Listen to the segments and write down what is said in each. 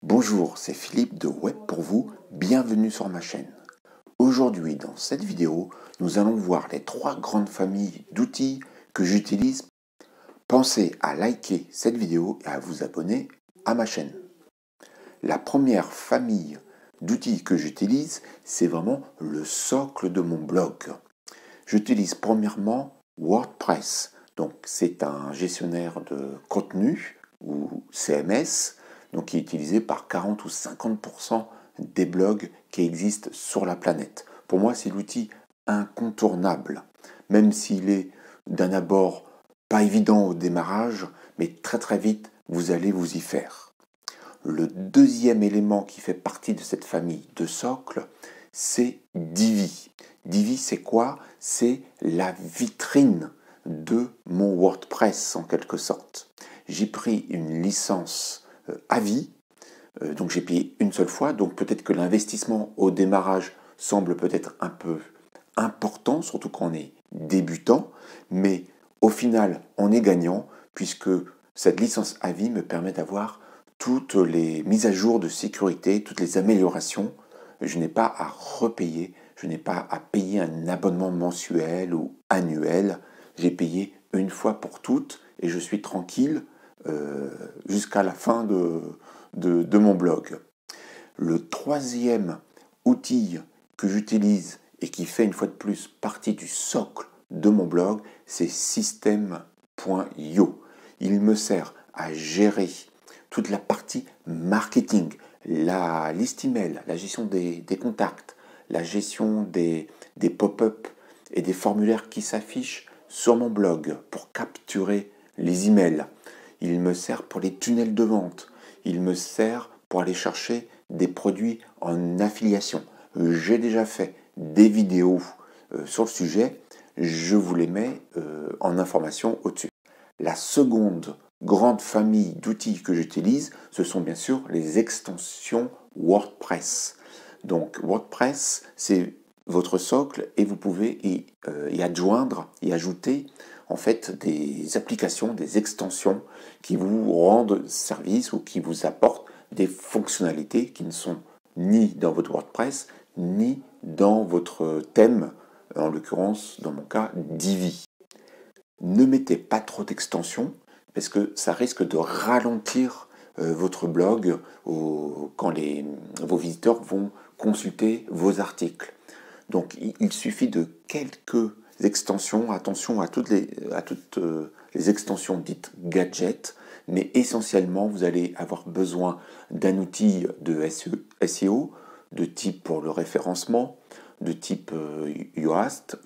Bonjour, c'est Philippe de Web pour vous, bienvenue sur ma chaîne. Aujourd'hui, dans cette vidéo, nous allons voir les 3 grandes familles d'outils que j'utilise. Pensez à liker cette vidéo et à vous abonner à ma chaîne. La première famille d'outils que j'utilise, c'est vraiment le socle de mon blog. J'utilise premièrement WordPress. Donc c'est un gestionnaire de contenu ou CMS, donc qui est utilisé par 40 ou 50% des blogs qui existent sur la planète. Pour moi, c'est l'outil incontournable, même s'il est d'un abord pas évident au démarrage, mais très très vite, vous allez vous y faire. Le deuxième élément qui fait partie de cette famille de socles, c'est Divi. Divi, c'est quoi? C'est la vitrine de mon WordPress en quelque sorte. J'ai pris une licence à vie, donc j'ai payé une seule fois, donc peut-être que l'investissement au démarrage semble peut-être un peu important, surtout quand on est débutant, mais au final on est gagnant puisque cette licence à vie me permet d'avoir toutes les mises à jour de sécurité, toutes les améliorations. Je n'ai pas à repayer, je n'ai pas à payer un abonnement mensuel ou annuel. J'ai payé une fois pour toutes et je suis tranquille jusqu'à la fin de mon blog. Le troisième outil que j'utilise et qui fait une fois de plus partie du socle de mon blog, c'est System.io. Il me sert à gérer toute la partie marketing, la liste email, la gestion des contacts, la gestion des pop-up et des formulaires qui s'affichent sur mon blog pour capturer les emails. Il me sert pour les tunnels de vente. Il me sert pour aller chercher des produits en affiliation. J'ai déjà fait des vidéos sur le sujet. Je vous les mets en information au-dessus. La seconde grande famille d'outils que j'utilise, ce sont bien sûr les extensions WordPress. Donc WordPress, c'est votre socle et vous pouvez y adjoindre, y ajouter en fait des applications, des extensions qui vous rendent service ou qui vous apportent des fonctionnalités qui ne sont ni dans votre WordPress, ni dans votre thème, en l'occurrence, dans mon cas, Divi. Ne mettez pas trop d'extensions parce que ça risque de ralentir votre blog quand vos visiteurs vont consulter vos articles. Donc il suffit de quelques extensions, attention à toutes les extensions dites gadgets, mais essentiellement vous allez avoir besoin d'un outil de SEO, de type pour le référencement, de type Yoast,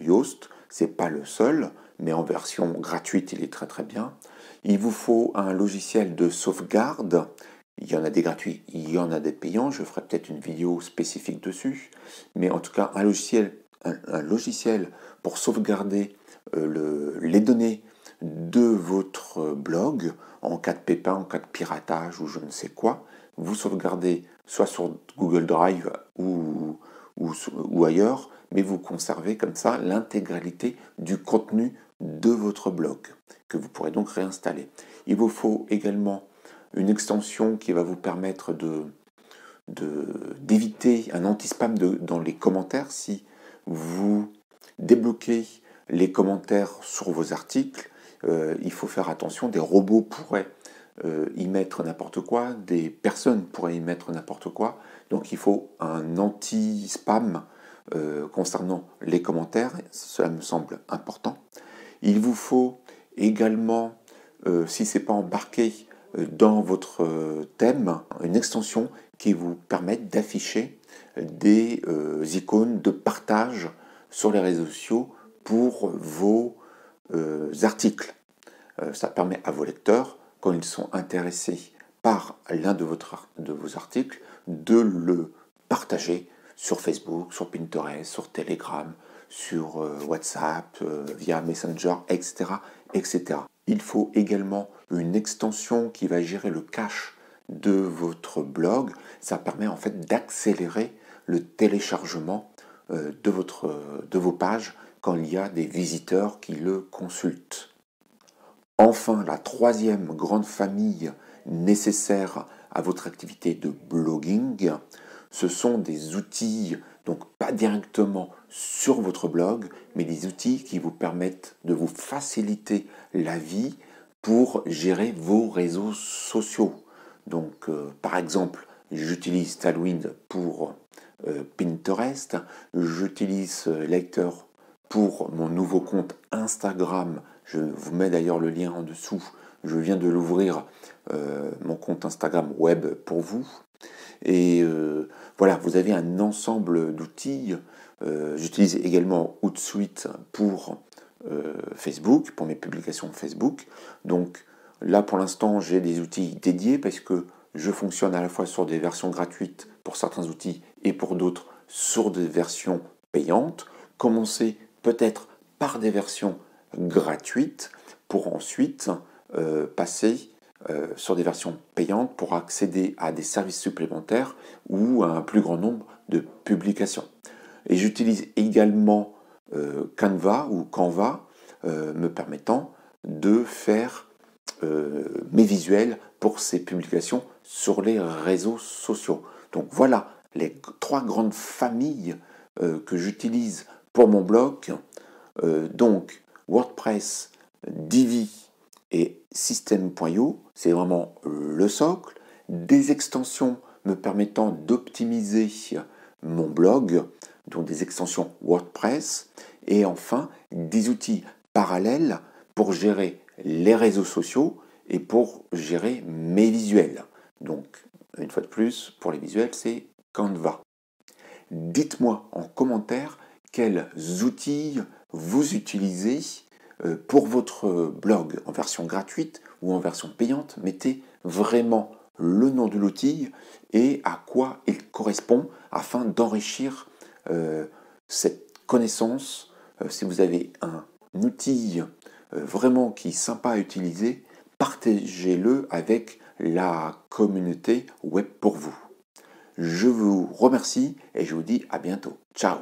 c'est pas le seul, mais en version gratuite il est très très bien. Il vous faut un logiciel de sauvegarde. Il y en a des gratuits, il y en a des payants. Je ferai peut-être une vidéo spécifique dessus. Mais en tout cas, un logiciel pour sauvegarder les données de votre blog en cas de pépin, en cas de piratage ou je ne sais quoi. Vous sauvegardez soit sur Google Drive ou ailleurs, mais vous conservez comme ça l'intégralité du contenu de votre blog que vous pourrez donc réinstaller. Il vous faut également une extension qui va vous permettre d'éviter un anti-spam dans les commentaires. Si vous débloquez les commentaires sur vos articles, il faut faire attention, des robots pourraient y mettre n'importe quoi, des personnes pourraient y mettre n'importe quoi, donc il faut un anti-spam concernant les commentaires, cela me semble important. Il vous faut également, si ce n'est pas embarqué dans votre thème, une extension qui vous permette d'afficher des icônes de partage sur les réseaux sociaux pour vos articles. Ça permet à vos lecteurs, quand ils sont intéressés par l'un de vos articles, de le partager sur Facebook, sur Pinterest, sur Telegram, sur WhatsApp, via Messenger, etc., etc. Il faut également une extension qui va gérer le cache de votre blog. Ça permet en fait d'accélérer le téléchargement de vos pages quand il y a des visiteurs qui le consultent. Enfin, la troisième grande famille nécessaire à votre activité de blogging. Ce sont des outils, donc pas directement sur votre blog, mais des outils qui vous permettent de vous faciliter la vie pour gérer vos réseaux sociaux. Donc, par exemple, j'utilise Tailwind pour Pinterest, j'utilise Lighter pour mon nouveau compte Instagram. Je vous mets d'ailleurs le lien en dessous. Je viens de l'ouvrir, mon compte Instagram web pour vous. Et voilà, vous avez un ensemble d'outils. J'utilise également Hootsuite pour Facebook, pour mes publications Facebook. Donc là, pour l'instant, j'ai des outils dédiés parce que je fonctionne à la fois sur des versions gratuites pour certains outils et pour d'autres sur des versions payantes. Commencez peut-être par des versions gratuites pour ensuite passer sur des versions payantes pour accéder à des services supplémentaires ou à un plus grand nombre de publications. Et j'utilise également Canva me permettant de faire mes visuels pour ces publications sur les réseaux sociaux. Donc voilà les 3 grandes familles que j'utilise pour mon blog. Donc WordPress, Divi et System.io, c'est vraiment le socle. Des extensions me permettant d'optimiser mon blog, donc des extensions WordPress. Et enfin, des outils parallèles pour gérer les réseaux sociaux et pour gérer mes visuels. Donc, une fois de plus, pour les visuels, c'est Canva. Dites-moi en commentaire quels outils vous utilisez pour votre blog en version gratuite ou en version payante. Mettez vraiment le nom de l'outil et à quoi il correspond afin d'enrichir cette connaissance. Si vous avez un outil vraiment qui est sympa à utiliser, partagez-le avec la communauté web pour vous. Je vous remercie et je vous dis à bientôt. Ciao!